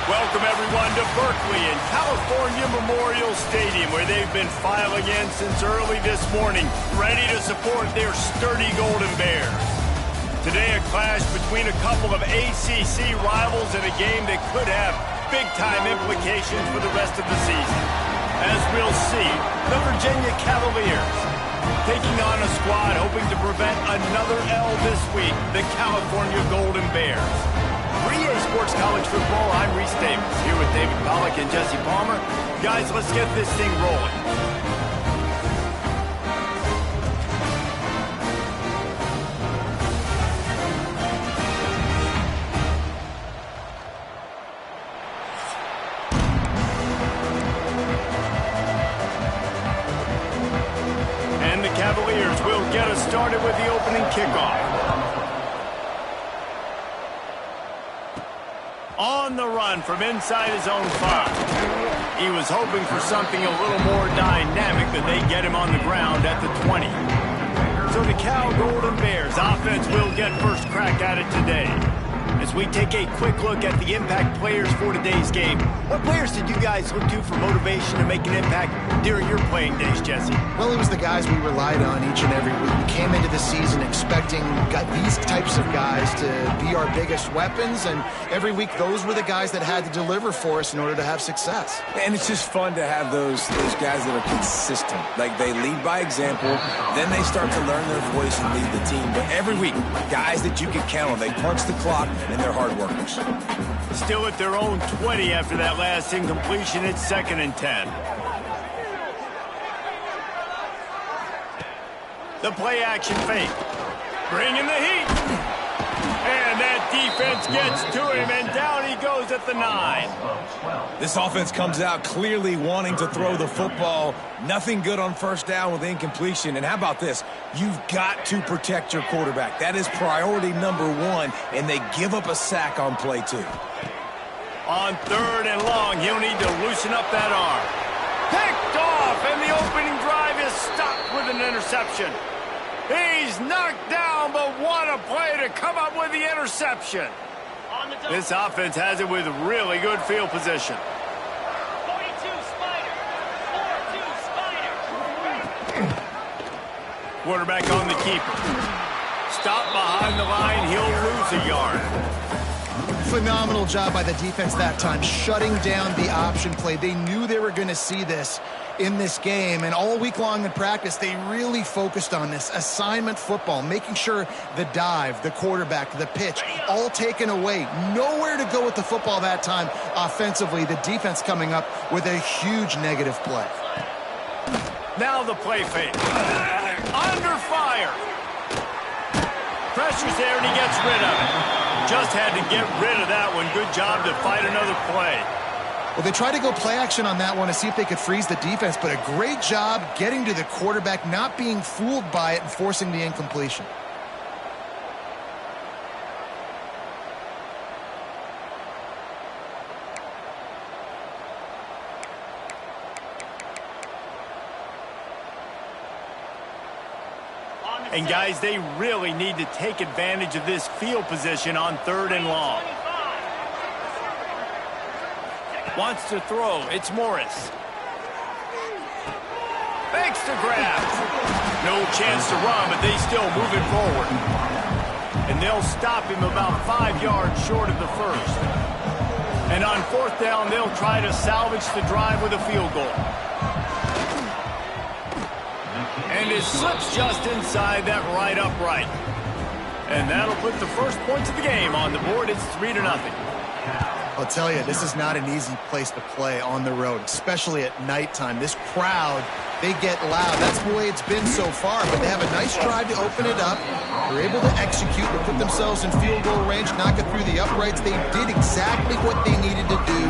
Welcome, everyone, to Berkeley and California Memorial Stadium, where they've been filing in since early this morning, ready to support their sturdy Golden Bears. Today, a clash between a couple of ACC rivals in a game that could have big-time implications for the rest of the season. As we'll see, the Virginia Cavaliers taking on a squad hoping to prevent another L this week, the California Golden Bears. For EA Sports College Football, I'm Reese Davis, here with David Pollack and Jesse Palmer. Guys, let's get this thing rolling. And the Cavaliers will get us started with the opening kickoff. On the run from inside his own 5. He was hoping for something a little more dynamic than they get him on the ground at the 20. So the Cal Golden Bears offense will get first crack at it today. As we take a quick look at the impact players for today's game, what players did you guys look to for motivation to make an impact during your playing days, Jesse? Well, it was the guys we relied on each and every week. We came into the season expecting these types of guys to be our biggest weapons, and every week those were the guys that had to deliver for us in order to have success. And it's just fun to have those guys that are consistent. Like, they lead by example, then they start to learn their voice and lead the team. But every week, guys that you can count on, they punch the clock, and they're hard workers. Still at their own 20 after that last incompletion. It's 2nd and 10. The play action fake. Bringing the heat. And that defense gets to him, and down he goes at the 9. This offense comes out clearly wanting to throw the football. Nothing good on first down with incompletion. And how about this? You've got to protect your quarterback. That is priority number 1, and they give up a sack on play 2. On 3rd and long, he'll need to loosen up that arm. Picked off, and the opening drive is stopped with an interception. He's knocked down, but what a play to come up with the interception. This offense has it with really good field position. 42 Spider. 42 Spider. Quarterback on the keeper. Stop behind the line. He'll lose a yard. Phenomenal job by the defense that time, shutting down the option play. They knew they were going to see this in this game, and all week long in practice, they really focused on this assignment football, making sure the dive, the quarterback, the pitch, all taken away. Nowhere to go with the football that time offensively. The defense coming up with a huge negative play. Now the play fake. Under fire. Pressure's there, and he gets rid of it. Just had to get rid of that one. Good job to fight another play. Well, they tried to go play action on that one to see if they could freeze the defense, but a great job getting to the quarterback, not being fooled by it and forcing the incompletion. And guys, they really need to take advantage of this field position on 3rd and long. Wants to throw. It's Morris. Fakes to grab. No chance to run, but they still move it forward. And they'll stop him about 5 yards short of the 1st. And on 4th down, they'll try to salvage the drive with a field goal. And it slips just inside that right upright. And that'll put the first points of the game on the board. It's 3-0. I'll tell you, this is not an easy place to play on the road, especially at nighttime. This crowd, they get loud. That's the way it's been so far, but they have a nice drive to open it up. They're able to execute, to put themselves in field goal range, knock it through the uprights. They did exactly what they needed to do,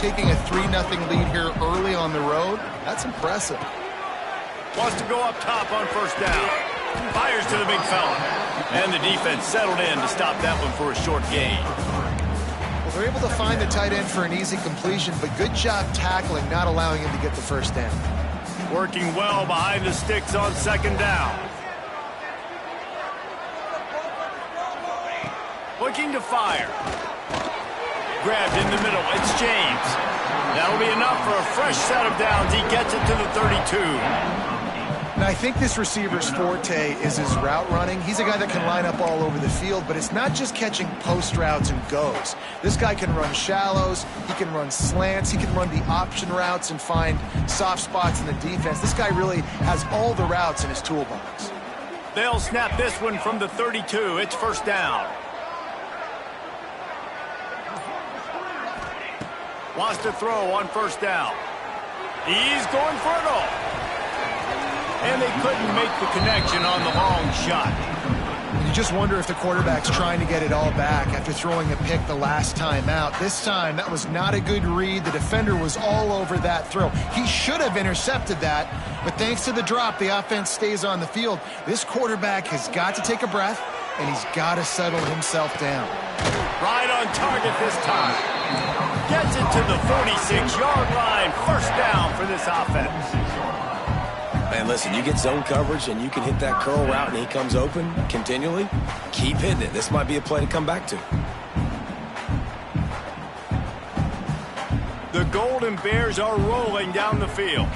taking a 3-0 lead here early on the road. That's impressive. Wants to go up top on 1st down. Fires to the big fella. And the defense settled in to stop that one for a short gain. Well, they're able to find the tight end for an easy completion, but good job tackling, not allowing him to get the 1st down. Working well behind the sticks on 2nd down. Looking to fire. grabbed in the middle. It's James. That'll be enough for a fresh set of downs. He gets it to the 32. And I think this receiver's forte is his route running. He's a guy that can line up all over the field, but it's not just catching post routes and goes. This guy can run shallows, he can run slants, he can run the option routes and find soft spots in the defense. This guy really has all the routes in his toolbox. They'll snap this one from the 32. It's first down. Wants to throw on first down. He's going for it all. And they couldn't make the connection on the long shot. You just wonder if the quarterback's trying to get it all back after throwing a pick the last time out. This time, that was not a good read. The defender was all over that throw. He should have intercepted that, but thanks to the drop, the offense stays on the field. This quarterback has got to take a breath, and he's got to settle himself down. Right on target this time. Gets it to the 46-yard line. First down for this offense. Man, listen, you get zone coverage and you can hit that curl route and he comes open continually. Keep hitting it. This might be a play to come back to. The Golden Bears are rolling down the field.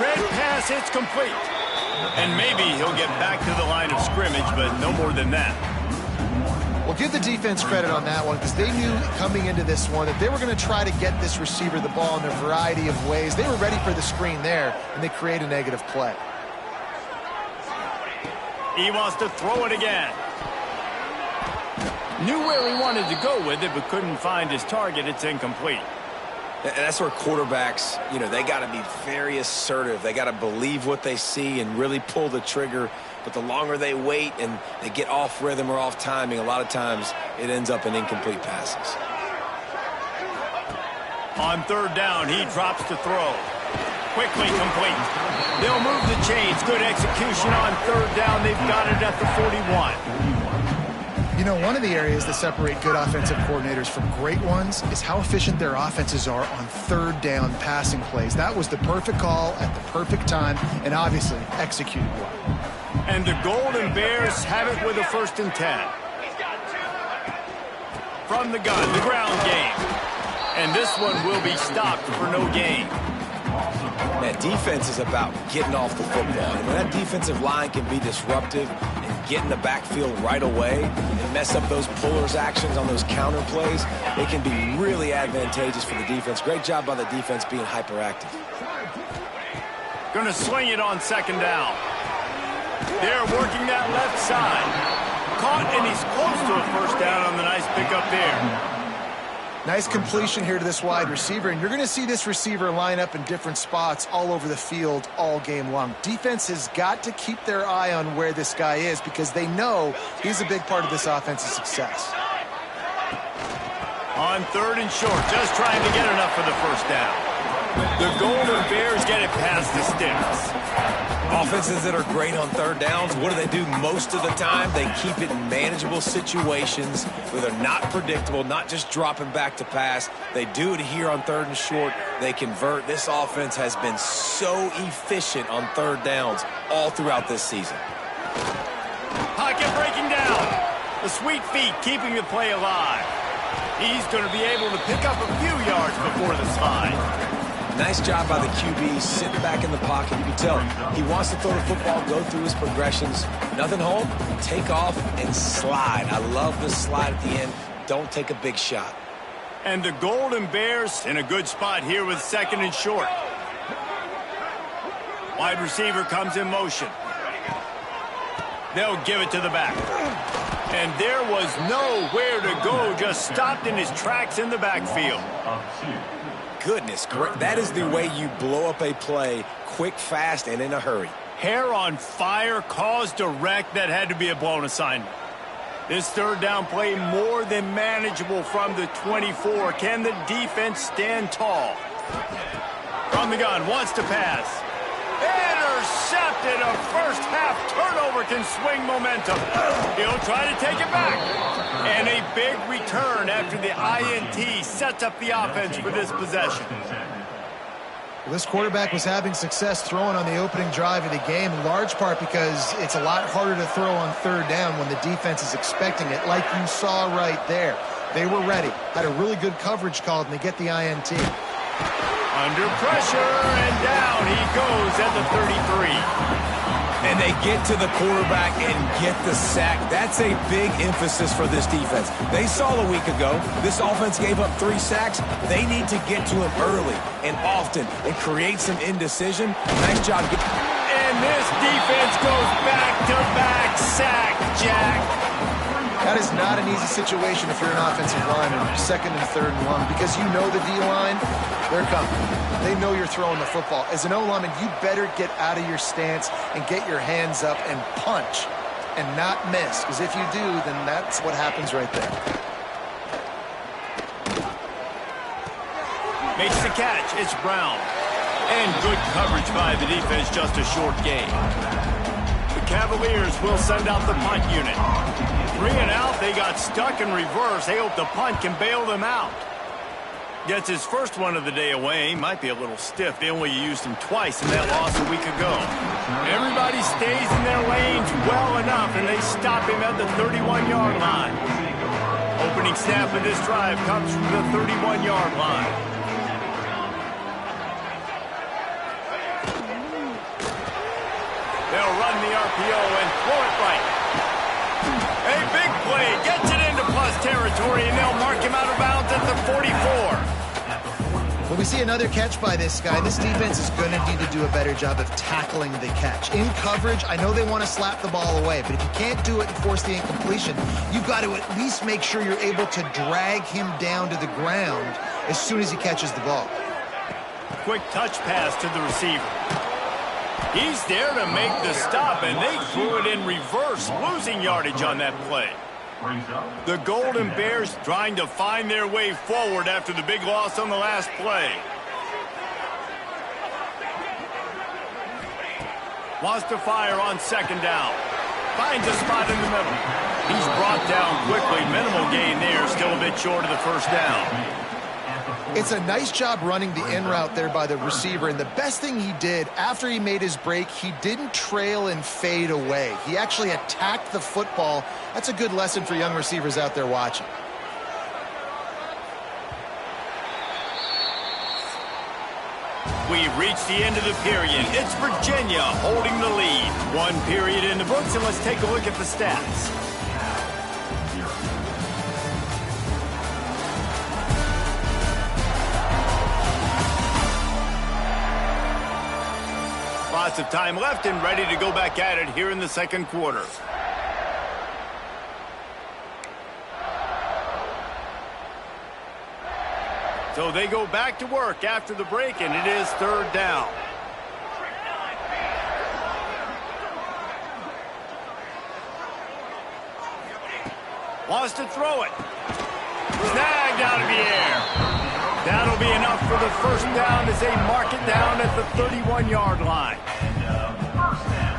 Red pass, it's complete. And maybe he'll get back to the line of scrimmage, but no more than that. Well, give the defense credit on that one because they knew coming into this one that they were going to try to get this receiver the ball in a variety of ways. They were ready for the screen there, and they create a negative play. He wants to throw it again. Knew where he wanted to go with it, but couldn't find his target. It's incomplete. And that's where quarterbacks, you know, they got to be very assertive. They got to believe what they see and really pull the trigger. But the longer they wait and they get off rhythm or off timing, a lot of times it ends up in incomplete passes. On third down, he drops to throw. Quickly complete. They'll move the chains. Good execution on third down. They've got it at the 41. You know, one of the areas that separate good offensive coordinators from great ones is how efficient their offenses are on third down passing plays. That was the perfect call at the perfect time and obviously executed well. And the Golden Bears have it with a 1st and 10. From the gun, the ground game. And this one will be stopped for no gain. That defense is about getting off the football. And that defensive line can be disruptive and get in the backfield right away and mess up those pullers actions on those counter plays. It can be really advantageous for the defense. Great job by the defense being hyperactive. Going to sling it on 2nd down. They're working that left side. Caught, and he's close to a 1st down on the nice pickup there. Nice completion here to this wide receiver, and you're going to see this receiver line up in different spots all over the field all game long. Defense has got to keep their eye on where this guy is because they know he's a big part of this offense's success. On 3rd and short, just trying to get enough for the 1st down. The Golden Bears get it past the sticks. Offenses that are great on third downs, what do most of the time? They keep it in manageable situations where they're not predictable, not just dropping back to pass. They do it here on 3rd and short. They convert. This offense has been so efficient on third downs all throughout this season. Pocket breaking down. The sweet feet keeping the play alive. He's going to be able to pick up a few yards before the slide. Nice job by the QB, sitting back in the pocket. You can tell he wants to throw the football, go through his progressions. Nothing home, take off, and slide. I love the slide at the end. Don't take a big shot. And the Golden Bears in a good spot here with 2nd and short. Wide receiver comes in motion. They'll give it to the back. And there was nowhere to go, just stopped in his tracks in the backfield. Goodness, that is the way you blow up a play quick, fast, and in a hurry. Hair on fire, caused a wreck that had to be a blown assignment. This 3rd down play more than manageable from the 24. Can the defense stand tall? From the gun, wants to pass. Intercepted. A first half turnover can swing momentum. He'll try to take it back. And a big return after the INT sets up the offense for this possession. Well, this quarterback was having success throwing on the opening drive of the game, in large part because it's a lot harder to throw on third down when the defense is expecting it, like you saw right there. They were ready, had a really good coverage called, and they get the INT. Under pressure, and down he goes at the 33. And they get to the quarterback and get the sack. That's a big emphasis for this defense. They saw a week ago, this offense gave up 3 sacks. They need to get to him early and often and create some indecision. Nice job. And this defense goes back-to-back sack, Jack. That is not an easy situation if you're an offensive lineman, second and third and long, because you know the D-line, they're coming. They know you're throwing the football. As an O-lineman, you better get out of your stance and get your hands up and punch and not miss, because if you do, then that's what happens right there. Makes the catch. It's Brown. And good coverage by the defense, just a short gain. The Cavaliers will send out the punt unit. 3 and out, they got stuck in reverse. They hope the punt can bail them out. Gets his first one of the day away. Might be a little stiff. They only used him twice in that loss a week ago. Everybody stays in their lanes well enough, and they stop him at the 31-yard line. Opening snap of this drive comes from the 31-yard line. They'll run the RPO and throw it right. A big play, gets it into plus territory, and they'll mark him out of bounds at the 44. Well, we see another catch by this guy. This defense is going to need to do a better job of tackling the catch. In coverage, I know they want to slap the ball away, but if you can't do it and force the incompletion, you've got to at least make sure you're able to drag him down to the ground as soon as he catches the ball. Quick touch pass to the receiver. He's there to make the stop, and they threw it in reverse, losing yardage on that play. The Golden Bears trying to find their way forward after the big loss on the last play. Wants to fire on second down. Finds a spot in the middle. He's brought down quickly. Minimal gain there, still a bit short of the first down. It's a nice job running the in route there by the receiver, and the best thing he did after he made his break, he didn't trail and fade away. He actually attacked the football. That's a good lesson for young receivers out there watching. We've reached the end of the period. It's Virginia holding the lead. 1 period in the books, and let's take a look at the stats. Lots of time left and ready to go back at it here in the second quarter. So they go back to work after the break, and it is third down. Wants to throw it. Snagged out of the air. That'll be enough for the first down as they mark it down at the 31-yard line.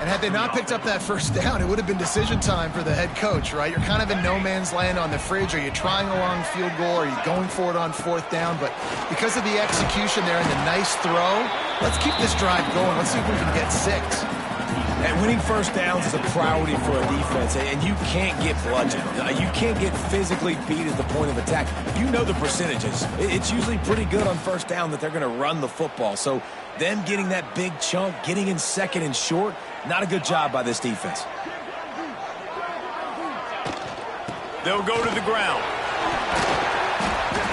And had they not picked up that first down, it would have been decision time for the head coach, right? You're kind of in no man's land on the fridge. Are you trying a long field goal? Are you going for it on fourth down? But because of the execution there and the nice throw, let's keep this drive going. Let's see if we can get 6. And winning first downs is a priority for a defense, and you can't get bludgeoned. You can't get physically beat at the point of attack. You know the percentages. It's usually pretty good on first down that they're going to run the football. So them getting that big chunk, getting in second and short, not a good job by this defense. They'll go to the ground.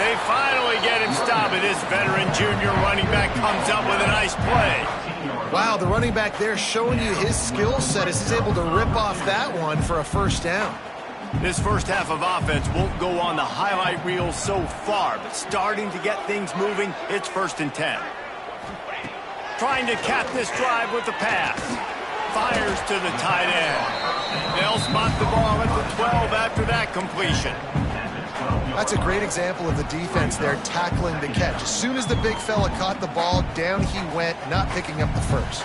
They finally get him stopped, and this veteran junior running back comes up with a nice play. Wow, the running back there showing you his skill set as he's able to rip off that one for a first down. This first half of offense won't go on the highlight reel so far, but starting to get things moving, it's 1st and 10. Trying to cap this drive with the pass. Fires to the tight end. They'll spot the ball at the 12 after that completion. That's a great example of the defense there tackling the catch. As soon as the big fella caught the ball, down he went, not picking up the first.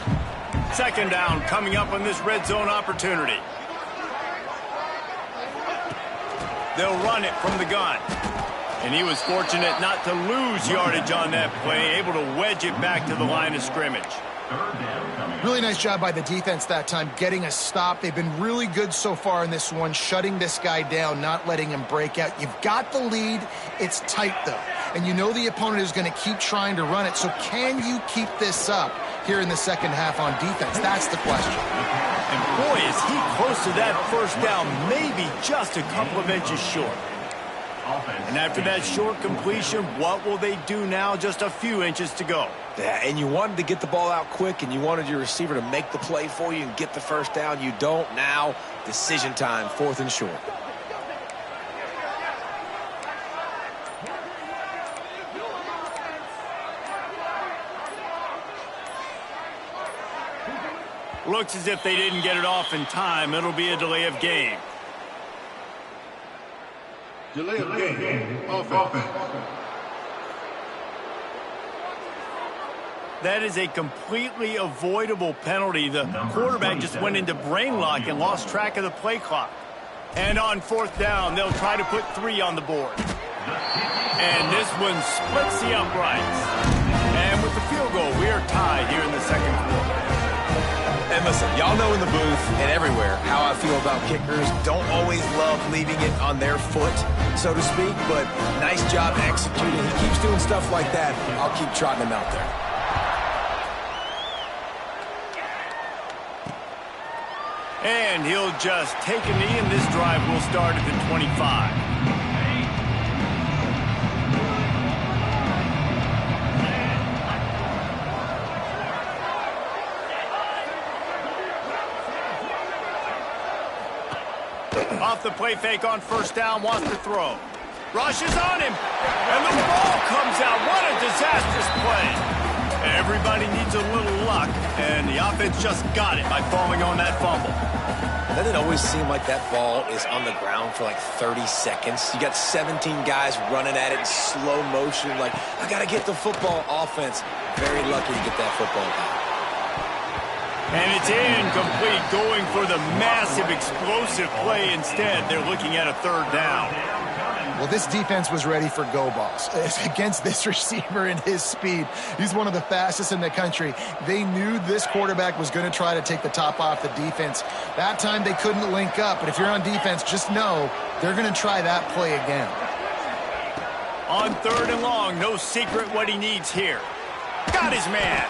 Second down coming up on this red zone opportunity. They'll run it from the gun. And he was fortunate not to lose yardage on that play, able to wedge it back to the line of scrimmage. Really nice job by the defense that time, getting a stop. They've been really good so far in this one, shutting this guy down, not letting him break out. You've got the lead. It's tight, though. And you know the opponent is going to keep trying to run it. So can you keep this up here in the second half on defense? That's the question. And boy, is he close to that first down, maybe just a couple of inches short. And after that short completion, what will they do now? Just a few inches to go. Yeah, and you wanted to get the ball out quick, and you wanted your receiver to make the play for you and get the first down. You don't now. Decision time, 4th and short. Looks as if they didn't get it off in time. It'll be a delay of game. Delay of game. Offense. That is a completely avoidable penalty. The quarterback just went into brain lock and lost track of the play clock. And on 4th down, they'll try to put 3 on the board. And this one splits the uprights. And with the field goal, we are tied here in the second quarter. And listen, y'all know in the booth and everywhere how I feel about kickers. Don't always love leaving it on their foot, so to speak, but nice job executing. He keeps doing stuff like that. I'll keep trotting him out there. And he'll just take a knee, and this drive will start at the 25. Off the play fake on 1st down, wants to throw. Rushes on him, and the ball comes out. What a disastrous play. Everybody needs a little luck, and the offense just got it by falling on that fumble. Doesn't it always seem like that ball is on the ground for like 30 seconds? You got 17 guys running at it in slow motion, like, I got to get the football. Offense, very lucky to get that football back. And it's incomplete, going for the massive explosive play instead. They're looking at a 3rd down. Well, this defense was ready for go balls. Against this receiver and his speed, he's one of the fastest in the country. They knew this quarterback was going to try to take the top off the defense. That time they couldn't link up, but if you're on defense, just know they're going to try that play again. On 3rd and long, no secret what he needs here. Got his man.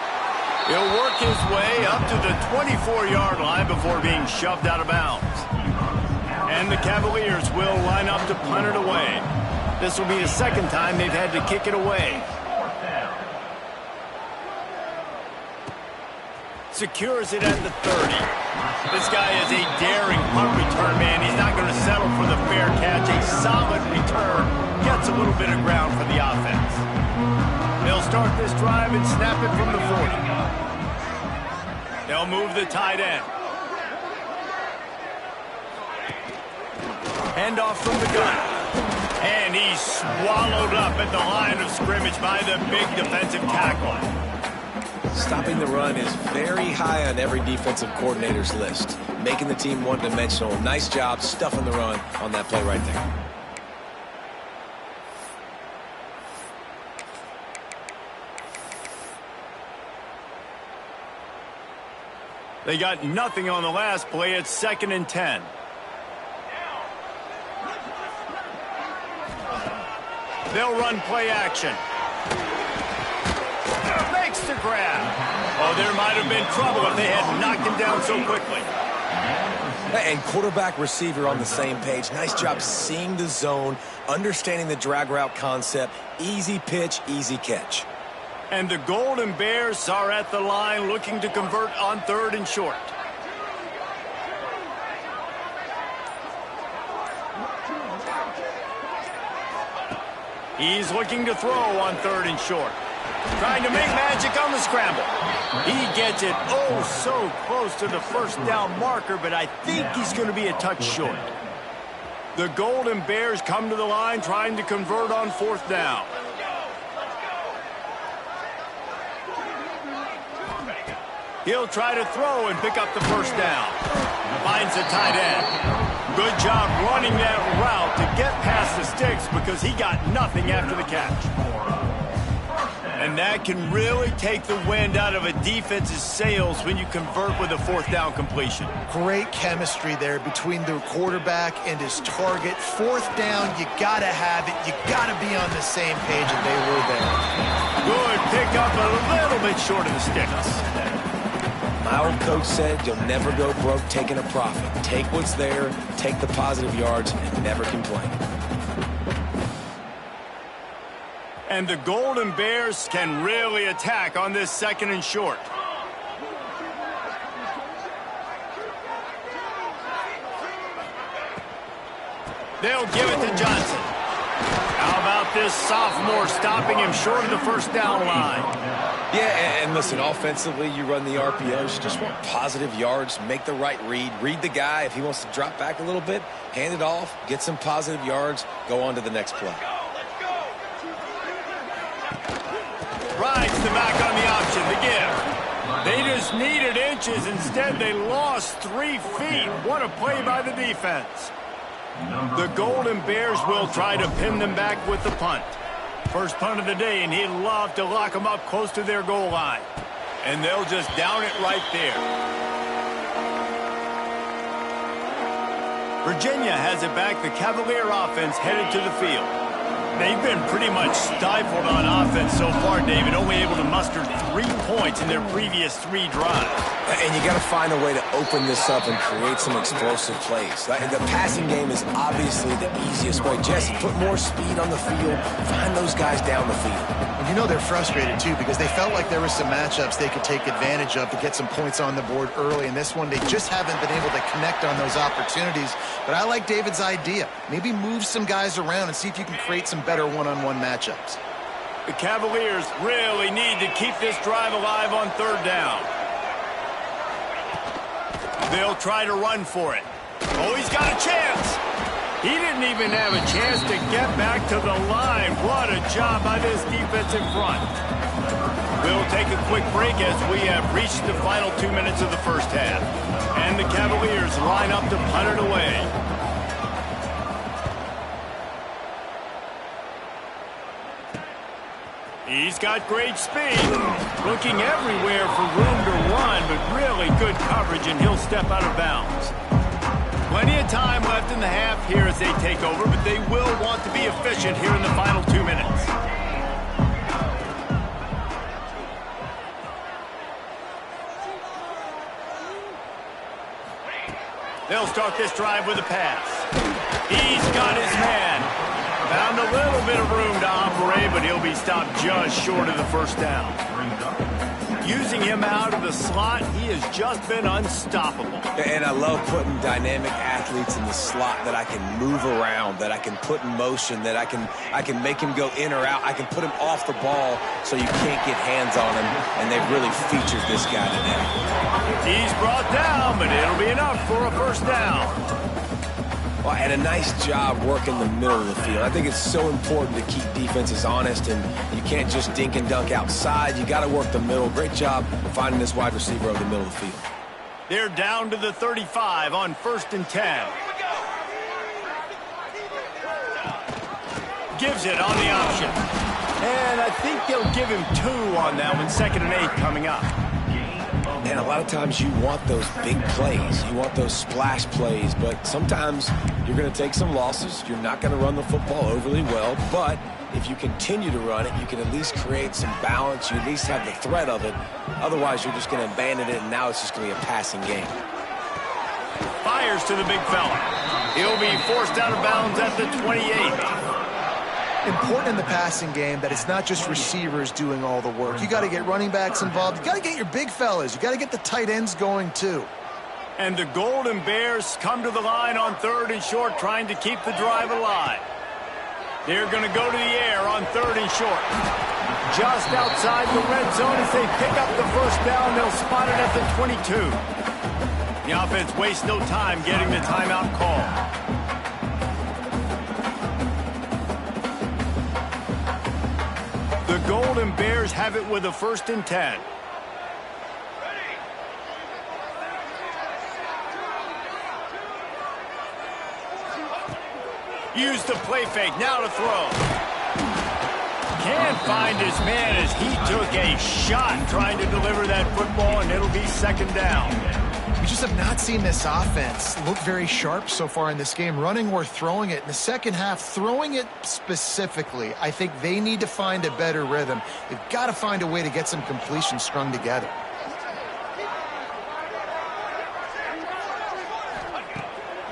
He'll work his way up to the 24-yard line before being shoved out of bounds. And the Cavaliers will line up to punt it away. This will be the 2nd time they've had to kick it away. Secures it at the 30. This guy is a daring punt return man. He's not going to settle for the fair catch. A solid return. Gets a little bit of ground for the offense. They'll start this drive and snap it from the 40. They'll move the tight end. Handoff from the gun. And he's swallowed up at the line of scrimmage by the big defensive tackle. Stopping the run is very high on every defensive coordinator's list. Making the team one-dimensional. Nice job stuffing the run on that play right there. They got nothing on the last play. It's 2nd and 10. They'll run play action. Makes the grab. Oh, there might have been trouble if they had knocked him down so quickly. And quarterback receiver on the same page. Nice job seeing the zone, understanding the drag route concept. Easy pitch, easy catch. And the Golden Bears are at the line looking to convert on 3rd and short. He's looking to throw on 3rd and short. Trying to make magic on the scramble. He gets it oh so close to the 1st down marker, but I think he's going to be a touch short. The Golden Bears come to the line trying to convert on 4th down. He'll try to throw and pick up the 1st down. Finds the tight end. Good job running that route to get past the sticks because he got nothing after the catch. And that can really take the wind out of a defense's sails when you convert with a fourth down completion. Great chemistry there between the quarterback and his target. Fourth down, you got to have it. You got to be on the same page, and they were there. Good pick up, a little bit short of the sticks. My old coach said you'll never go broke taking a profit. Take what's there, take the positive yards, and never complain. And the Golden Bears can really attack on this 2nd and short. They'll give it to Johnson. How about this sophomore stopping him short of the first down line? Yeah, and listen, offensively, you run the RPOs. You just want positive yards, make the right read. Read the guy. If he wants to drop back a little bit, hand it off, get some positive yards, go on to the next play. Rides the back on the option, the give. They just needed inches. Instead, they lost 3 feet. What a play by the defense. The Golden Bears will try to pin them back with the punt. First punt of the day, and he'd love to lock them up close to their goal line. And they'll just down it right there. Virginia has it back. The Cavalier offense headed to the field. They've been pretty much stifled on offense so far, David, only able to muster 3 points in their previous 3 drives. And you got to find a way to open this up and create some explosive plays. The passing game is obviously the easiest way. Jesse, put more speed on the field. Find those guys down the field. And you know they're frustrated, too, because they felt like there were some matchups they could take advantage of to get some points on the board early. In this one, they just haven't been able to connect on those opportunities. But I like David's idea. Maybe move some guys around and see if you can create some better one-on-one matchups. The Cavaliers really need to keep this drive alive on 3rd down. They'll try to run for it. Oh, he's got a chance. He didn't even have a chance to get back to the line. What a job by this defense in front. We'll take a quick break as we have reached the final 2 minutes of the first half. And the Cavaliers line up to punt it away. He's got great speed, looking everywhere for room to run, but really good coverage, and he'll step out of bounds. Plenty of time left in the half here as they take over, but they will want to be efficient here in the final 2 minutes. They'll start this drive with a pass. He's got his man. Found a little bit of room to operate, but he'll be stopped just short of the first down. Using him out of the slot, he has just been unstoppable. And I love putting dynamic athletes in the slot that I can move around, that I can put in motion, that I can make him go in or out. I can put him off the ball so you can't get hands on him, and they've really featured this guy today. He's brought down, but it'll be enough for a first down. Well, and a nice job working the middle of the field. I think it's so important to keep defenses honest, and you can't just dink and dunk outside. You got to work the middle. Great job finding this wide receiver over the middle of the field. They're down to the 35 on 1st and 10. Gives it on the option. And I think they'll give him 2 on that one. 2nd and 8 coming up. And a lot of times you want those big plays. You want those splash plays. But sometimes you're going to take some losses. You're not going to run the football overly well. But if you continue to run it, you can at least create some balance. You at least have the threat of it. Otherwise, you're just going to abandon it, and now it's just going to be a passing game. Fires to the big fella. He'll be forced out of bounds at the 28. Important in the passing game that it's not just receivers doing all the work. You got to get running backs involved. You got to get your big fellas. You got to get the tight ends going too. And the Golden Bears come to the line on 3rd and short, trying to keep the drive alive. They're going to go to the air on 3rd and short. Just outside the red zone as they pick up the first down. They'll spot it at the 22. The offense wastes no time getting the timeout call. The Golden Bears have it with a 1st and 10. Use the play fake, now to throw. Can't find his man as he took a shot trying to deliver that football, and it'll be second down. We just have not seen this offense look very sharp so far in this game, running or throwing it. In the second half, throwing it specifically, I think they need to find a better rhythm. They've got to find a way to get some completions strung together.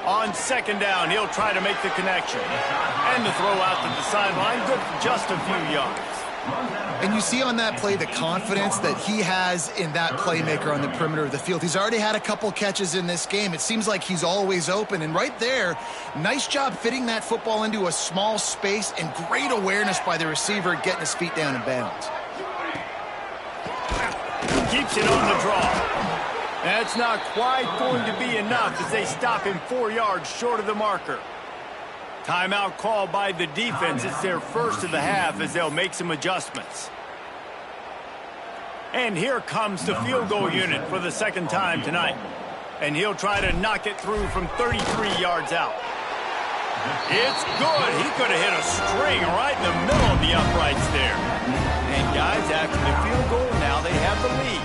On second down, he'll try to make the connection. And the throw out to the sideline, good for just a few yards. And you see on that play the confidence that he has in that playmaker on the perimeter of the field. He's already had a couple catches in this game. It seems like he's always open. And right there, nice job fitting that football into a small space and great awareness by the receiver getting his feet down in bounds. Keeps it on the draw. That's not quite going to be enough as they stop him 4 yards short of the marker. Timeout called by the defense. It's their first of the half as they'll make some adjustments. And here comes the field goal unit for the second time tonight. And he'll try to knock it through from 33 yards out. It's good. He could have hit a string right in the middle of the uprights there. And guys, after the field goal, now they have the lead.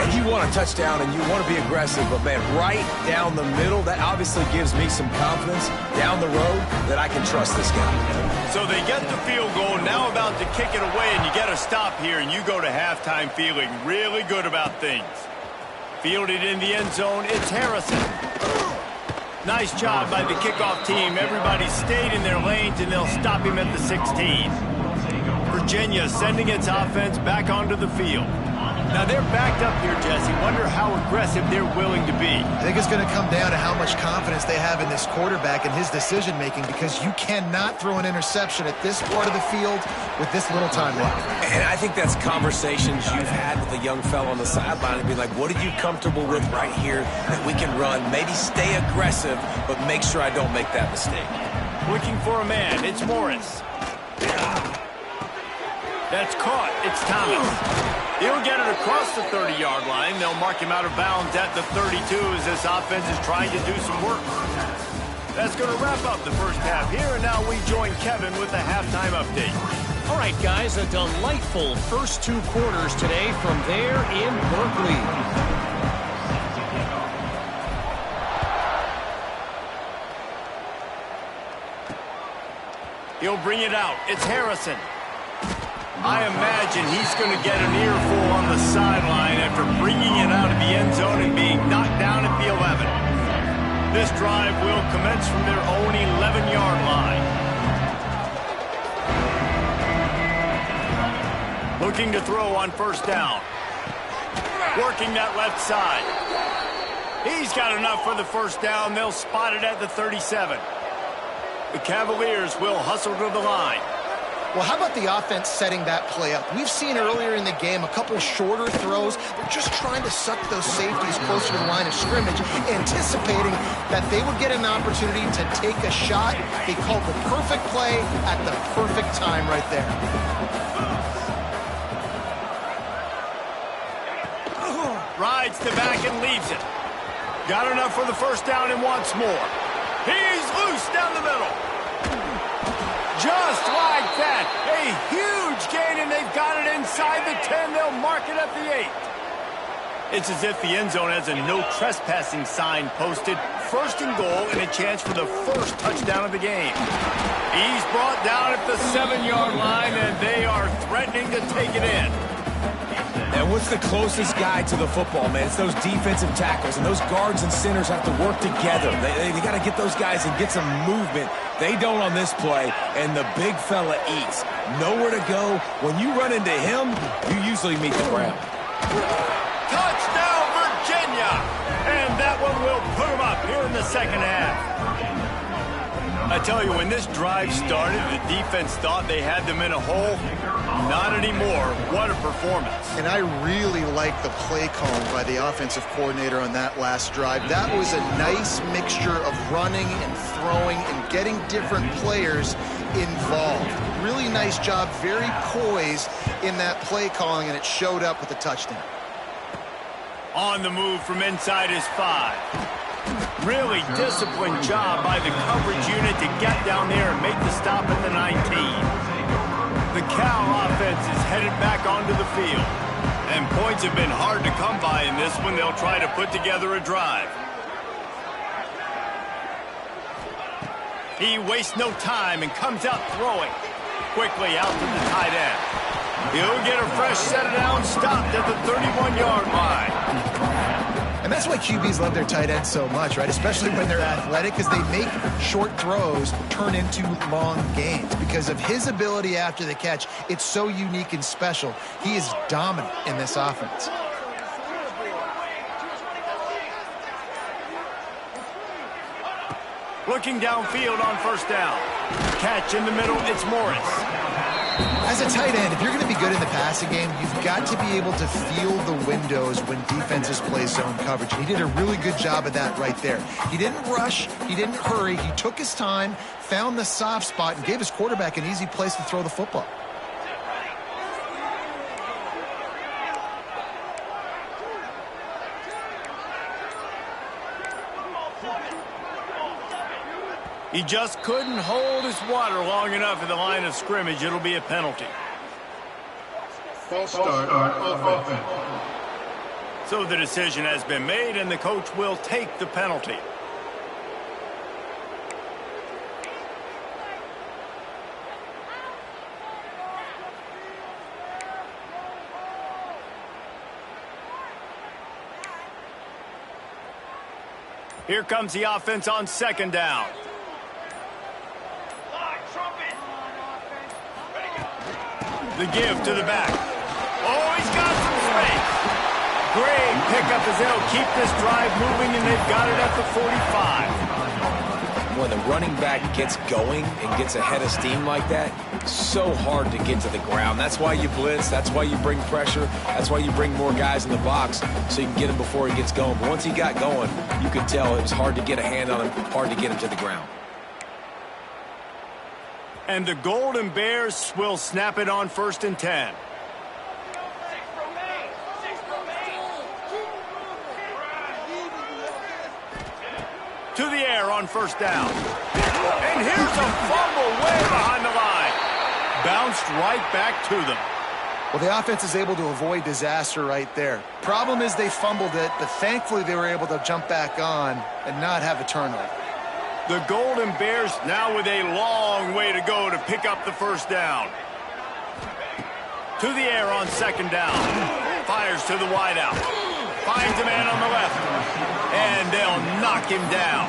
And you want a touchdown and you want to be aggressive, but man, right down the middle, that obviously gives me some confidence down the road that I can trust this guy. So they get the field goal, now about to kick it away, and you get a stop here, and you go to halftime feeling really good about things. Fielded in the end zone, it's Harrison. Nice job by the kickoff team. Everybody stayed in their lanes, and they'll stop him at the 16. Virginia sending its offense back onto the field. Now they're backed up here, Jesse. Wonder how aggressive they're willing to be. I think it's going to come down to how much confidence they have in this quarterback and his decision-making, because you cannot throw an interception at this part of the field with this little time left. And I think that's conversations you've had with a young fellow on the sideline and be like, what are you comfortable with right here that we can run? Maybe stay aggressive, but make sure I don't make that mistake. Looking for a man. It's Morris. That's caught. It's Thomas. He'll get it across the 30-yard line. They'll mark him out of bounds at the 32 as this offense is trying to do some work. That's going to wrap up the first half here, and now we join Kevin with the halftime update. All right, guys, a delightful first 2 quarters today from there in Berkeley. He'll bring it out. It's Harrison. I imagine he's going to get an earful on the sideline after bringing it out of the end zone and being knocked down at the 11. This drive will commence from their own 11-yard line. Looking to throw on first down. Working that left side. He's got enough for the first down. They'll spot it at the 37. The Cavaliers will hustle to the line. Well, how about the offense setting that play up? We've seen earlier in the game a couple shorter throws. They're just trying to suck those safeties closer to the line of scrimmage, anticipating that they would get an opportunity to take a shot. They called the perfect play at the perfect time right there. Rides the back and leaves it. Got enough for the first down and wants more. He's loose down the middle. Just like that, a huge gain, and they've got it inside the 10. They'll mark it at the 8. It's as if the end zone has a no trespassing sign posted. First and goal, and a chance for the first touchdown of the game. He's brought down at the 7-yard line, and they are threatening to take it in. And what's the closest guy to the football, man? It's those defensive tackles, and those guards and centers have to work together. They got to get those guys and get some movement. They don't on this play, and the big fella eats. Nowhere to go. When you run into him, you usually meet the ground. Touchdown, Virginia! And that one will put them up here in the second half. I tell you, when this drive started, the defense thought they had them in a hole. Not anymore. What a performance. And I really like the play calling by the offensive coordinator on that last drive. That was a nice mixture of running and throwing and getting different players involved. Really nice job, very poised in that play calling, and it showed up with a touchdown. On the move from inside his 5. Really disciplined job by the coverage unit to get down there and make the stop at the 19. The Cal offense is headed back onto the field. And points have been hard to come by in this one. They'll try to put together a drive. He wastes no time and comes out throwing. Quickly out to the tight end. He'll get a fresh set of downs stopped at the 31-yard line. And that's why QBs love their tight ends so much, right? Especially when they're athletic, because they make short throws turn into long gains. Because of his ability after the catch, it's so unique and special. He is dominant in this offense. Looking downfield on first down. Catch in the middle, it's Morris. As a tight end, if you're going to be good in the passing game, you've got to be able to feel the windows when defenses play zone coverage. He did a really good job of that right there. He didn't rush. He didn't hurry. He took his time, found the soft spot, and gave his quarterback an easy place to throw the football. He just couldn't hold his water long enough at the line of scrimmage. It'll be a penalty. False start on offense. So the decision has been made, and the coach will take the penalty. Here comes the offense on second down. The give to the back. Oh, he's got some space. Great pickup as they'll keep this drive moving, and they've got it at the 45. When the running back gets going and gets ahead of steam like that, it's so hard to get to the ground. That's why you blitz. That's why you bring pressure. That's why you bring more guys in the box so you can get him before he gets going. But once he got going, you could tell it was hard to get a hand on him, hard to get him to the ground. And the Golden Bears will snap it on 1st and 10. To the air on first down. And here's a fumble way behind the line. Bounced right back to them. Well, the offense is able to avoid disaster right there. Problem is they fumbled it, but thankfully they were able to jump back on and not have a turnover. The Golden Bears now with a long way to go to pick up the first down. To the air on second down. Fires to the wideout. Finds a man on the left. And they'll knock him down.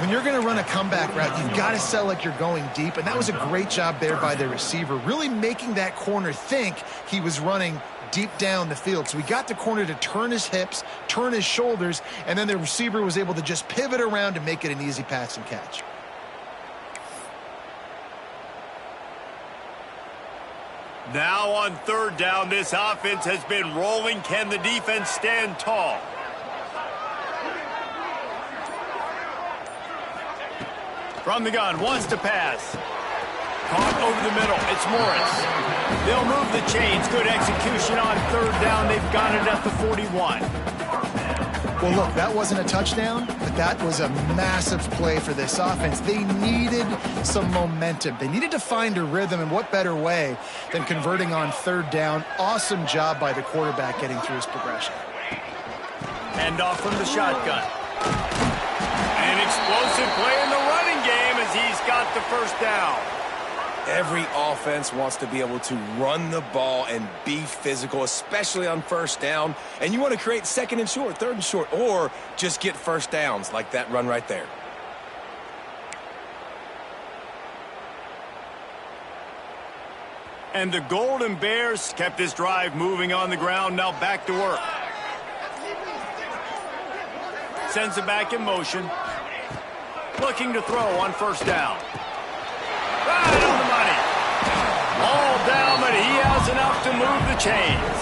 When you're going to run a comeback route, you've got to sell like you're going deep, and that was a great job there by the receiver, really making that corner think he was running deep down the field. So he got the corner to turn his hips, turn his shoulders, and then the receiver was able to just pivot around and make it an easy pass and catch. Now on third down, this offense has been rolling. Can the defense stand tall? From the gun, wants to pass. Caught over the middle. It's Morris. They'll move the chains. Good execution on third down. They've got it at the 41. Well, look, that wasn't a touchdown, but that was a massive play for this offense. They needed some momentum. They needed to find a rhythm, and what better way than converting on third down. Awesome job by the quarterback getting through his progression. Hand off from the shotgun. An explosive play in the running game as he's got the first down. Every offense wants to be able to run the ball and be physical, especially on first down. And you want to create second and short, third and short, or just get first downs like that run right there. And the Golden Bears kept this drive moving on the ground. Now back to work. Sends it back in motion. Looking to throw on first down. Right on the money. All down, but he has enough to move the chains.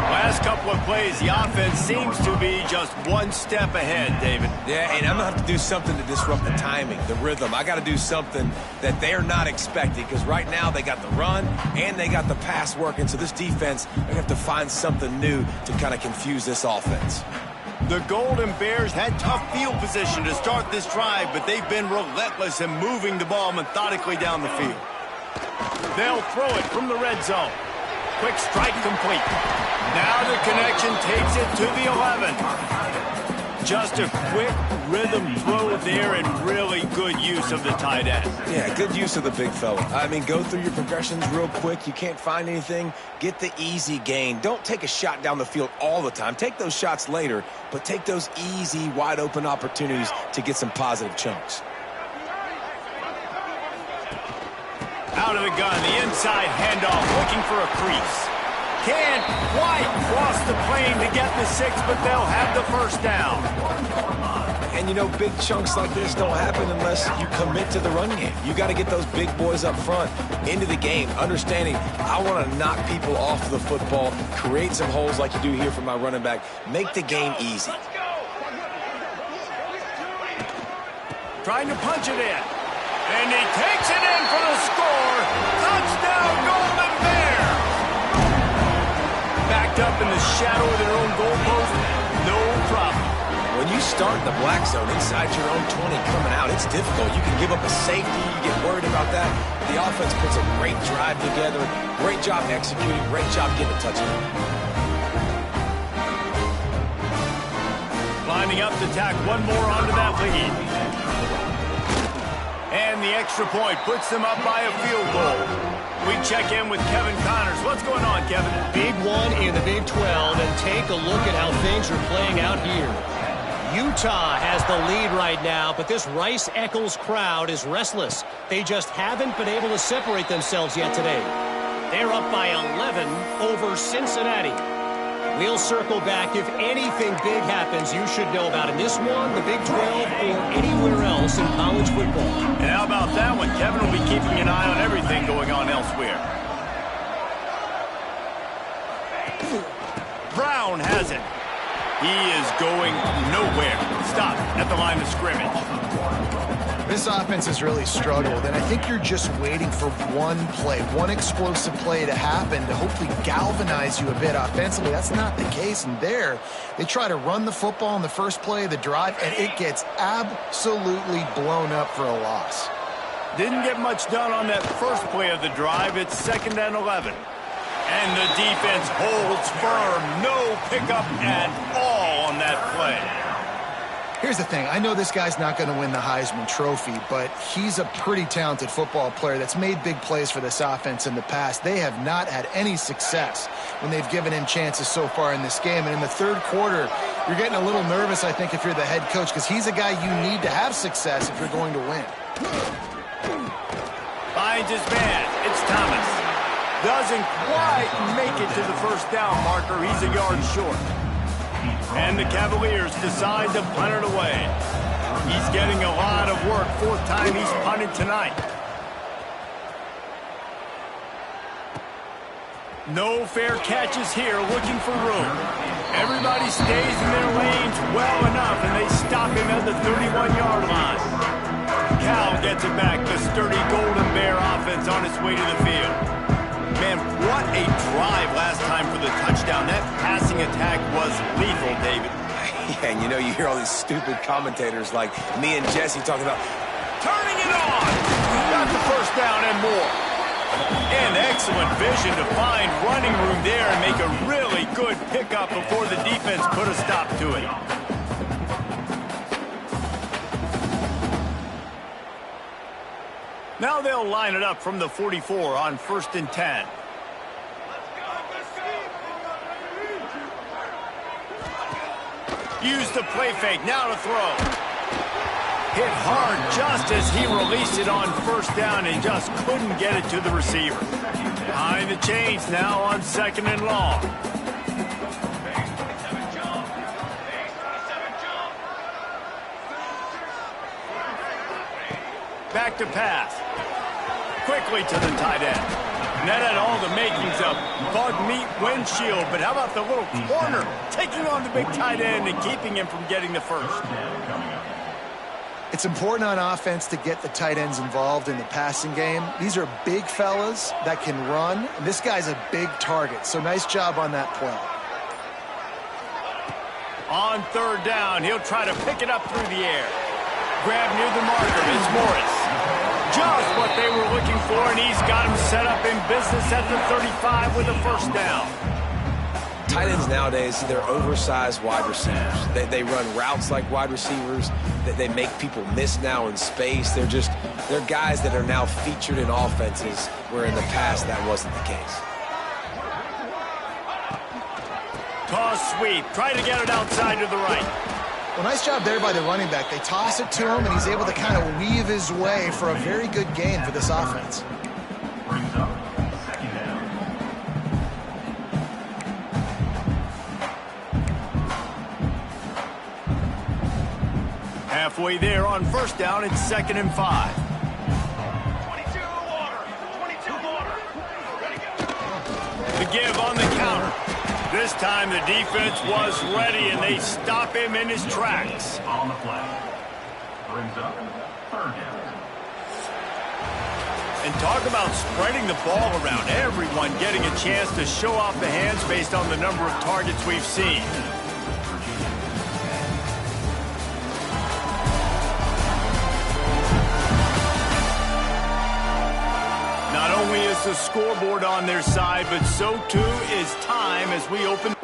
Last couple of plays, the offense seems to be just one step ahead, David. Yeah, and I'm going to have to do something to disrupt the timing, the rhythm. I got to do something that they're not expecting, because right now they got the run and they got the pass working. So this defense, they have to find something new to kind of confuse this offense. The Golden Bears had tough field position to start this drive, but they've been relentless in moving the ball methodically down the field. They'll throw it from the red zone. Quick strike complete. Now the connection takes it to the 11. Just a quick rhythm throw there and really good use of the tight end. Yeah, good use of the big fella. I mean, go through your progressions real quick. You can't find anything. Get the easy gain. Don't take a shot down the field all the time. Take those shots later, but take those easy, wide-open opportunities to get some positive chunks. Out of the gun, the inside handoff, looking for a crease. Can't quite cross the plane to get the 6, but they'll have the first down. And, you know, big chunks like this don't happen unless you commit to the run game. You got to get those big boys up front into the game, understanding I want to knock people off the football, create some holes like you do here for my running back, make the game easy. Trying to punch it in. And he takes it in for the score. Touchdown, Golden Bear. Backed up in the shadow of their own goalpost, no problem. When you start in the black zone inside your own 20 coming out, it's difficult. You can give up a safety. You get worried about that. The offense puts a great drive together. Great job executing. Great job getting a touchdown. Lining up to tack one more onto that lead. And the extra point puts them up by a field goal. We check in with Kevin Connors. What's going on, Kevin? Big one in the Big 12, and take a look at how things are playing out here. Utah has the lead right now, but this Rice-Eccles crowd is restless. They just haven't been able to separate themselves yet today. They're up by 11 over Cincinnati. We'll circle back. If anything big happens, you should know about in this one, the Big 12, or anywhere else in college football. And how about that one? Kevin will be keeping an eye on everything going on elsewhere. Brown has it. He is going nowhere. Stop at the line of scrimmage. This offense has really struggled, and I think you're just waiting for one play, one explosive play to happen to hopefully galvanize you a bit offensively. That's not the case, and there, they try to run the football in the first play of the drive, and it gets absolutely blown up for a loss. Didn't get much done on that first play of the drive. It's 2nd and 11. And the defense holds firm. No pickup at all on that play. Here's the thing. I know this guy's not going to win the Heisman Trophy, but he's a pretty talented football player that's made big plays for this offense in the past. They have not had any success when they've given him chances so far in this game. And in the third quarter, you're getting a little nervous, I think, if you're the head coach, because he's a guy you need to have success if you're going to win. Finds his man. It's Thomas. Doesn't quite make it to the first down marker. He's a yard short. And the Cavaliers decide to punt it away. He's getting a lot of work. 4th time he's punted tonight. No fair catches here, looking for room. Everybody stays in their lanes well enough, and they stop him at the 31-yard line. Cal gets it back. The sturdy Golden Bear offense on its way to the field. Man, what a drive last time for the touchdown. That passing attack was lethal, David. Yeah, and you know, you hear all these stupid commentators like me and Jesse talking about turning it on. Got the first down and more. And excellent vision to find running room there and make a really good pickup before the defense put a stop to it. Now they'll line it up from the 44 on 1st and 10. Use the play fake, now to throw. Hit hard just as he released it on 1st down and just couldn't get it to the receiver. Behind the chains now on 2nd and long. Back to pass. Quickly to the tight end. And that had all the makings of bug meat windshield, but how about the little corner taking on the big tight end and keeping him from getting the first? It's important on offense to get the tight ends involved in the passing game. These are big fellas that can run, and this guy's a big target, so nice job on that play. On third down, he'll try to pick it up through the air. Grab near the marker, it's Morris. Just what they were looking for, and he's got him set up in business at the 35 with a first down. Tight ends nowadays, they're oversized wide receivers. They run routes like wide receivers. They make people miss now in space. They're guys that are now featured in offenses where in the past that wasn't the case. Toss sweep. Try to get it outside to the right. Well, nice job there by the running back. They toss it to him, and he's able to kind of weave his way for a very good gain for this offense. Halfway there on first down, it's 2nd and 5. 22 water. 22 water. Ready, go. The give on the counter. This time the defense was ready, and they stop him in his tracks. On the play. Brings up 3rd down. And talk about spreading the ball around. Everyone getting a chance to show off the hands based on the number of targets we've seen. Not only is the scoreboard on their side, but so too is time as we open.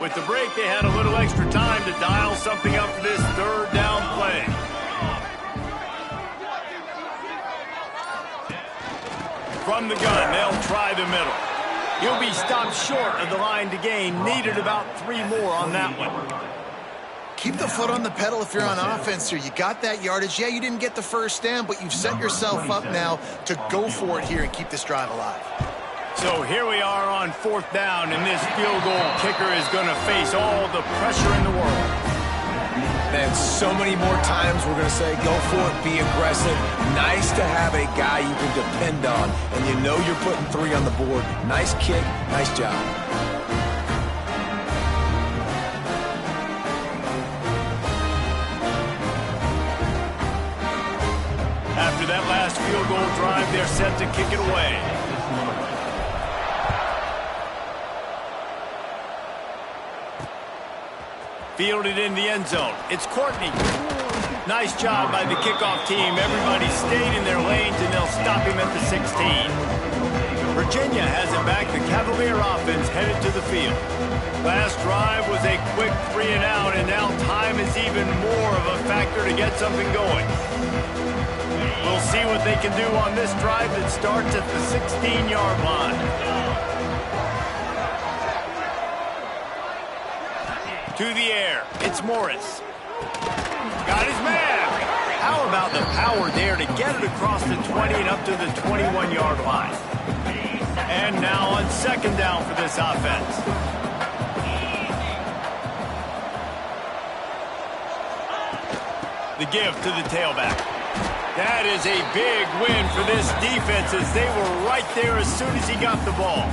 With the break, they had a little extra time to dial something up for this 3rd down play. From the gun, they'll try the middle. He'll be stopped short of the line to gain. Needed about 3 more on that one. Keep the foot on the pedal if you're on offense here. You got that yardage. Yeah, you didn't get the first down, but you've set yourself up now to go for it here and keep this drive alive. So here we are on 4th down, and this field goal kicker is going to face all the pressure in the world. And so many more times we're going to say, go for it, be aggressive. Nice to have a guy you can depend on, and you know you're putting 3 on the board. Nice kick, nice job. After that last field goal drive, they're set to kick it away. Fielded in the end zone. It's Courtney. Nice job by the kickoff team. Everybody stayed in their lanes, and they'll stop him at the 16. Virginia has it back. The Cavalier offense headed to the field. Last drive was a quick 3 and out, and now time is even more of a factor to get something going. We'll see what they can do on this drive that starts at the 16-yard line. To the air, it's Morris. Got his man. How about the power there to get it across the 20 and up to the 21-yard line? And now on 2nd down for this offense. The give to the tailback. That is a big win for this defense as they were right there as soon as he got the ball.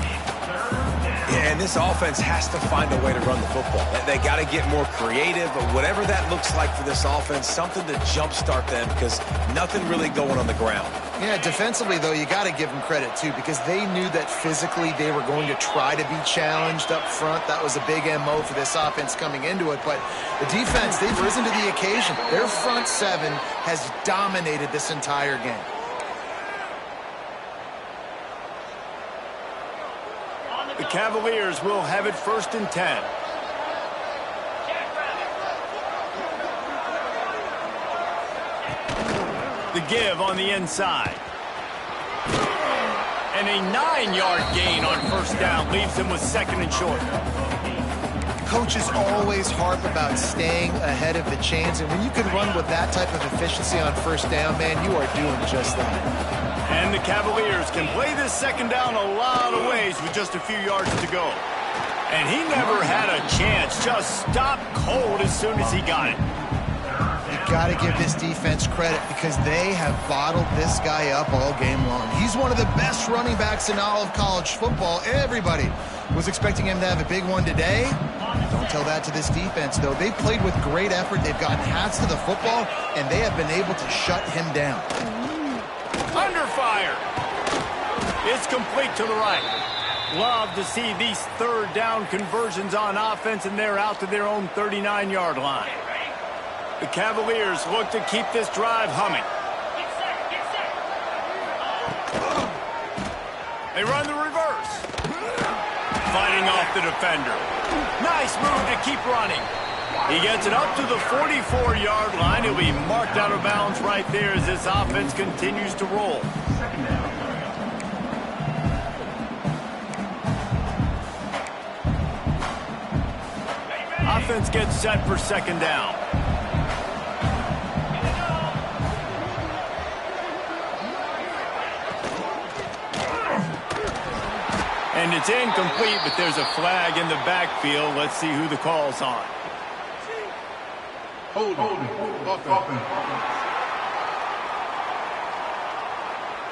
Yeah, and this offense has to find a way to run the football. They got to get more creative, but whatever that looks like for this offense, something to jumpstart them because nothing really going on the ground. Yeah, defensively, though, you got to give them credit, too, because they knew that physically they were going to try to be challenged up front. That was a big MO for this offense coming into it. But the defense, they've risen to the occasion. Their front seven has dominated this entire game. The Cavaliers will have it 1st and 10. The give on the inside. And a 9-yard gain on 1st down leaves them with 2nd and short. Coaches always harp about staying ahead of the chains, and when you can run with that type of efficiency on 1st down, man, you are doing just that. And the Cavaliers can play this 2nd down a lot of ways with just a few yards to go. And he never had a chance, just stopped cold as soon as he got it. You got to give this defense credit because they have bottled this guy up all game long. He's one of the best running backs in all of college football. Everybody was expecting him to have a big one today. Don't tell that to this defense, though. They played with great effort. They've gotten hats to the football, and they have been able to shut him down. Under fire. It's complete to the right. Love to see these 3rd down conversions on offense, and they're out to their own 39-yard line. The Cavaliers look to keep this drive humming. They run the reverse. Fighting off the defender. Nice move to keep running. He gets it up to the 44-yard line. He'll be marked out of bounds right there as this offense continues to roll. Offense gets set for 2nd down. And it's incomplete, but there's a flag in the backfield. Let's see who the call's on.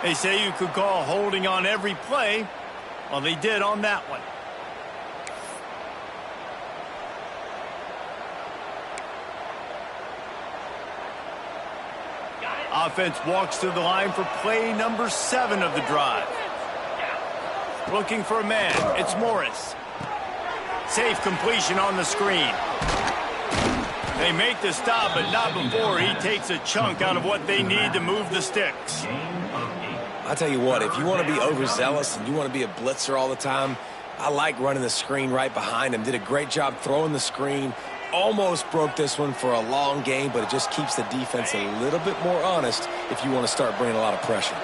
They say you could call holding on every play. Well, they did on that one. Offense walks to the line for play number 7 of the drive. Looking for a man. It's Morris. Safe completion on the screen. They make the stop, but not before he takes a chunk out of what they need to move the sticks. I tell you what, if you want to be overzealous and you want to be a blitzer all the time, I like running the screen right behind him. Did a great job throwing the screen. Almost broke this one for a long game, but it just keeps the defense a little bit more honest if you want to start bringing a lot of pressure.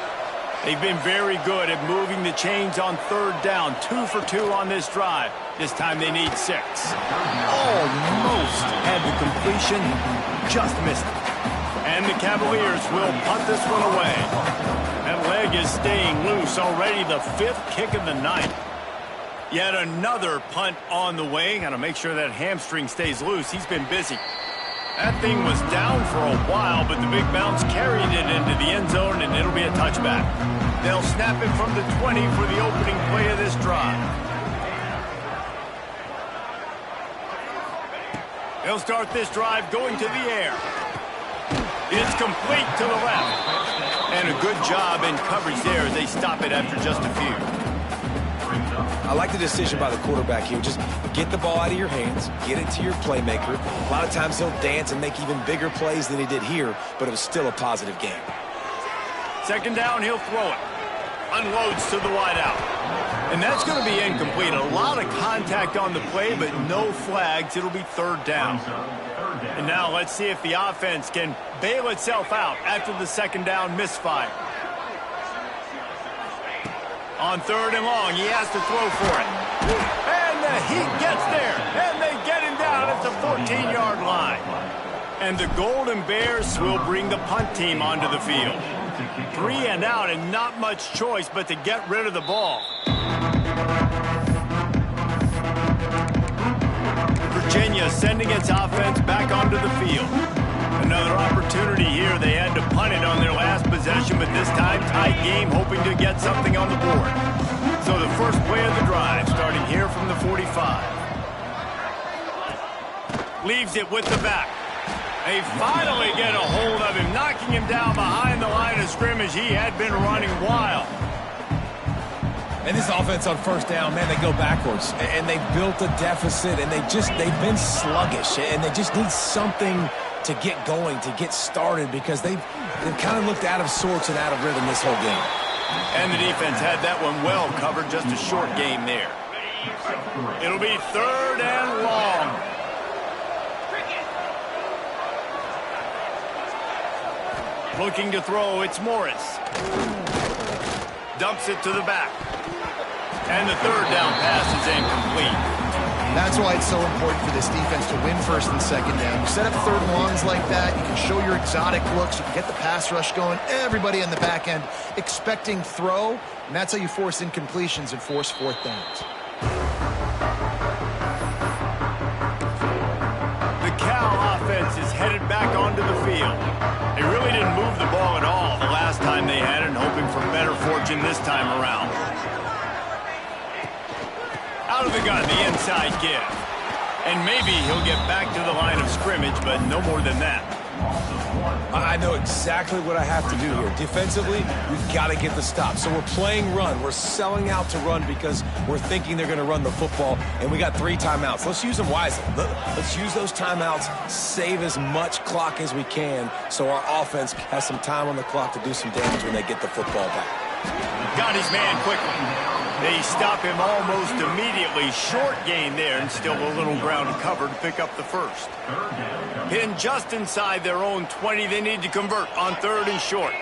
They've been very good at moving the chains on 3rd down. 2 for 2 on this drive. This time they need 6. Almost had the completion, just missed it. And the Cavaliers will punt this one away. That leg is staying loose. Already the 5th kick of the night. Yet another punt on the way. Got to make sure that hamstring stays loose. He's been busy. That thing was down for a while, but the big bounce carried it into the end zone, and it'll be a touchback. They'll snap it from the 20 for the opening play of this drive. They'll start this drive going to the air. It's complete to the left. And a good job in coverage there as they stop it after just a few. I like the decision by the quarterback here. Just get the ball out of your hands, get it to your playmaker. A lot of times he'll dance and make even bigger plays than he did here, but it was still a positive game. 2nd down, he'll throw it. Unloads to the wideout. And that's going to be incomplete. A lot of contact on the play, but no flags. It'll be 3rd down. And now let's see if the offense can bail itself out after the 2nd down misfire. On 3rd and long, he has to throw for it. And the heat gets there, and they get him down at the 14-yard line. And the Golden Bears will bring the punt team onto the field. 3 and out, and not much choice but to get rid of the ball. Virginia sending its offense back onto the field. Another opportunity here. They had to punt it on their last possession, but this time tight game, hoping to get something on the board. So the first play of the drive, starting here from the 45. Leaves it with the back. They finally get a hold of him, knocking him down behind the line of scrimmage. He had been running wild. And this offense on first down, man, they go backwards. And they built a deficit, and they've been sluggish. And they just need something to get going, to get started, because they've kind of looked out of sorts and out of rhythm this whole game. And the defense had that one well covered, just a short game there. It'll be 3rd and long. Looking to throw, it's Morris. Dumps it to the back. And the 3rd down pass is incomplete. That's why it's so important for this defense to win 1st and 2nd down. You set up 3rd and longs like that, you can show your exotic looks, you can get the pass rush going, everybody on the back end expecting throw, and that's how you force incompletions and force 4th downs. The Cal offense is headed back onto the field. They really didn't move the ball at all the last time they had it, and hoping for better fortune this time around. Out of the gun, the inside give. And maybe he'll get back to the line of scrimmage, but no more than that. I know exactly what I have to do here. Defensively, we've got to get the stop. So we're playing run. We're selling out to run because we're thinking they're going to run the football, and we got 3 timeouts. Let's use them wisely. Let's use those timeouts, save as much clock as we can so our offense has some time on the clock to do some damage when they get the football back. Got his man quickly. They stop him almost immediately. Short gain there, and still a little ground covered to pick up the 1st. Pinned just inside their own 20. They need to convert on 3rd and short.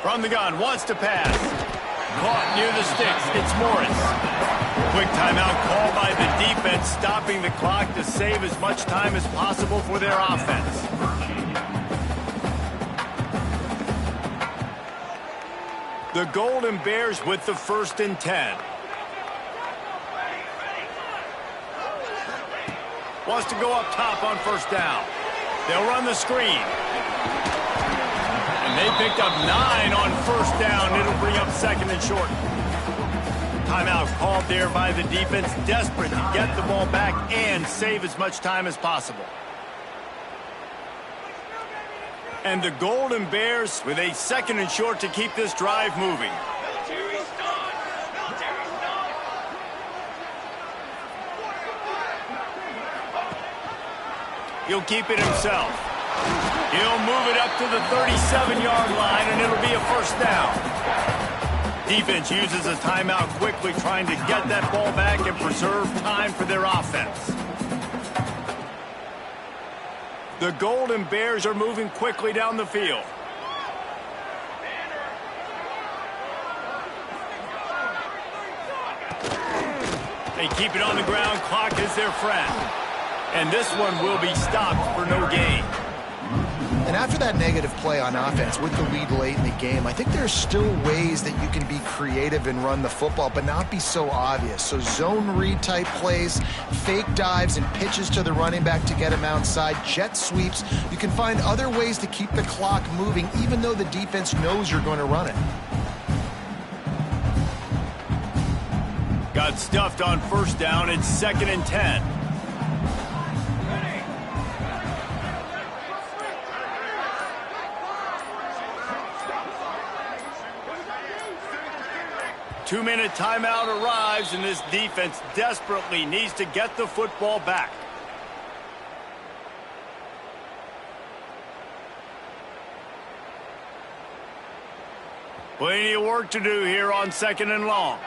From the gun, wants to pass. Caught near the sticks. It's Morris. Quick timeout called by the defense, stopping the clock to save as much time as possible for their offense. The Golden Bears with the 1st and 10. Wants to go up top on 1st down. They'll run the screen. And they picked up 9 on 1st down. It'll bring up 2nd and short. Timeout called there by the defense, desperate to get the ball back and save as much time as possible. And the Golden Bears with a 2nd and short to keep this drive moving. He'll keep it himself. He'll move it up to the 37-yard line, and it'll be a 1st down. Defense uses a timeout quickly, trying to get that ball back and preserve time for their offense. The Golden Bears are moving quickly down the field. They keep it on the ground. Clock is their friend. And this one will be stopped for no gain. And after that negative play on offense with the lead late in the game, I think there's still ways that you can be creative and run the football, but not be so obvious. So zone read type plays, fake dives and pitches to the running back to get him outside, jet sweeps. You can find other ways to keep the clock moving, even though the defense knows you're going to run it. Got stuffed on 1st down. It's 2nd and 10. Two-minute timeout arrives, and this defense desperately needs to get the football back. Plenty of work to do here on 2nd and long.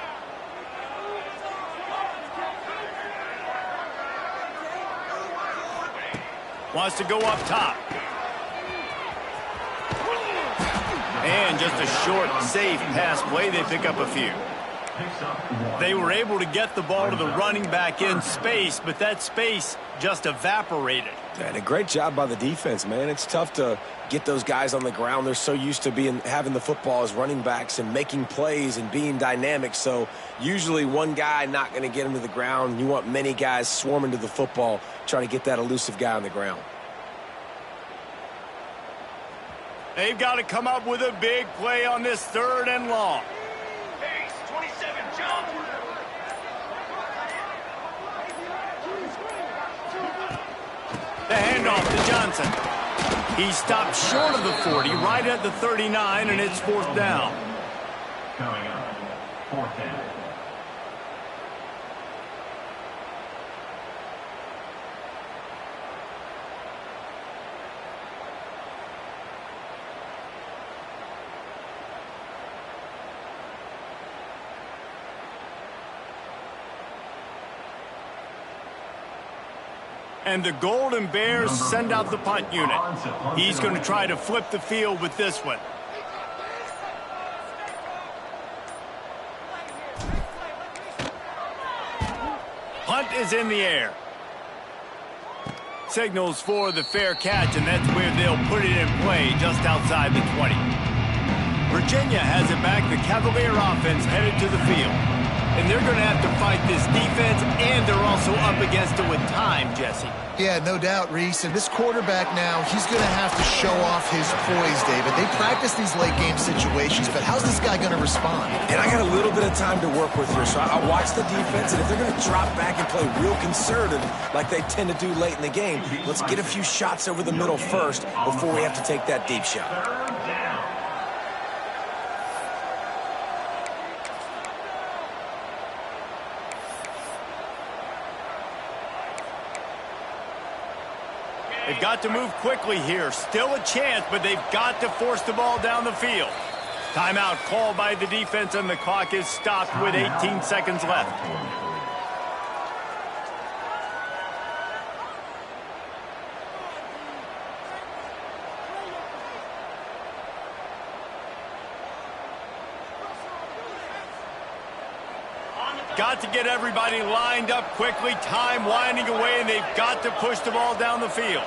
Wants to go up top. And just a short, safe pass play. They pick up a few. They were able to get the ball to the running back in space, but that space just evaporated. And a great job by the defense, man. It's tough to get those guys on the ground. They're so used to having the football as running backs and making plays and being dynamic. So usually one guy not going to get him to the ground. You want many guys swarming to the football, trying to get that elusive guy on the ground. They've got to come up with a big play on this 3rd and long. Pace, 27, jump. The handoff to Johnson. He stopped short of the 40, right at the 39, and it's 4th down. Coming up, 4th down. And the Golden Bears send out the punt unit. He's going to try to flip the field with this one. Punt is in the air. Signals for the fair catch, and that's where they'll put it in play just outside the 20. Virginia has it back. The Cavalier offense headed to the field. And they're going to have to fight this defense, and they're also up against it with time, Jesse. Yeah, no doubt, Reese. And this quarterback now, he's going to have to show off his poise, David. They practice these late-game situations, but how's this guy going to respond? And I got a little bit of time to work with here, so I'll watch the defense, and if they're going to drop back and play real conservative like they tend to do late in the game, let's get a few shots over the middle first before we have to take that deep shot. They've got to move quickly here. Still a chance, but they've got to force the ball down the field. Timeout called by the defense, and the clock is stopped with 18 seconds left. Got to get everybody lined up quickly. Time winding away, and they've got to push the ball down the field.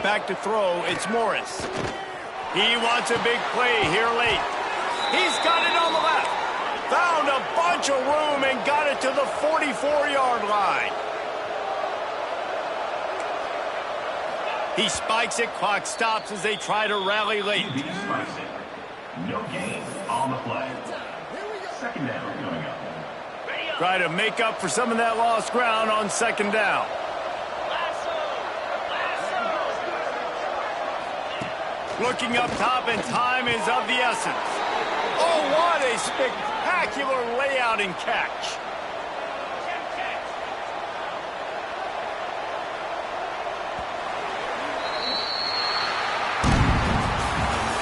Back to throw, it's Morris. He wants a big play here late. He's got it on the left. Found a bunch of room and got it to the 44-yard line. He spikes it. Clock stops as they try to rally late. No gain on the play. 2nd down coming up. Try to make up for some of that lost ground on 2nd down. Looking up top, and time is of the essence. Oh, what a spectacular layout and catch.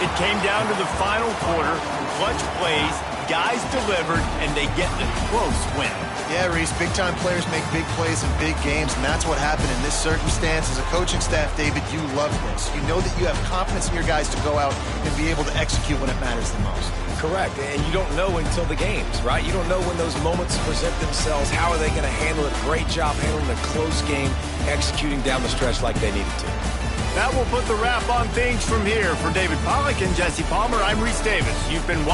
It came down to the final quarter. Clutch plays, guys delivered, and they get the close win. Yeah, Reese, big-time players make big plays in big games, and that's what happened in this circumstance. As a coaching staff, David, you love this. You know that you have confidence in your guys to go out and be able to execute when it matters the most. Correct, and you don't know until the games, right? You don't know when those moments present themselves. How are they going to handle it? Great job handling a close game, executing down the stretch like they needed to. That will put the wrap on things from here. For David Pollack and Jesse Palmer, I'm Reese Davis. You've been watching.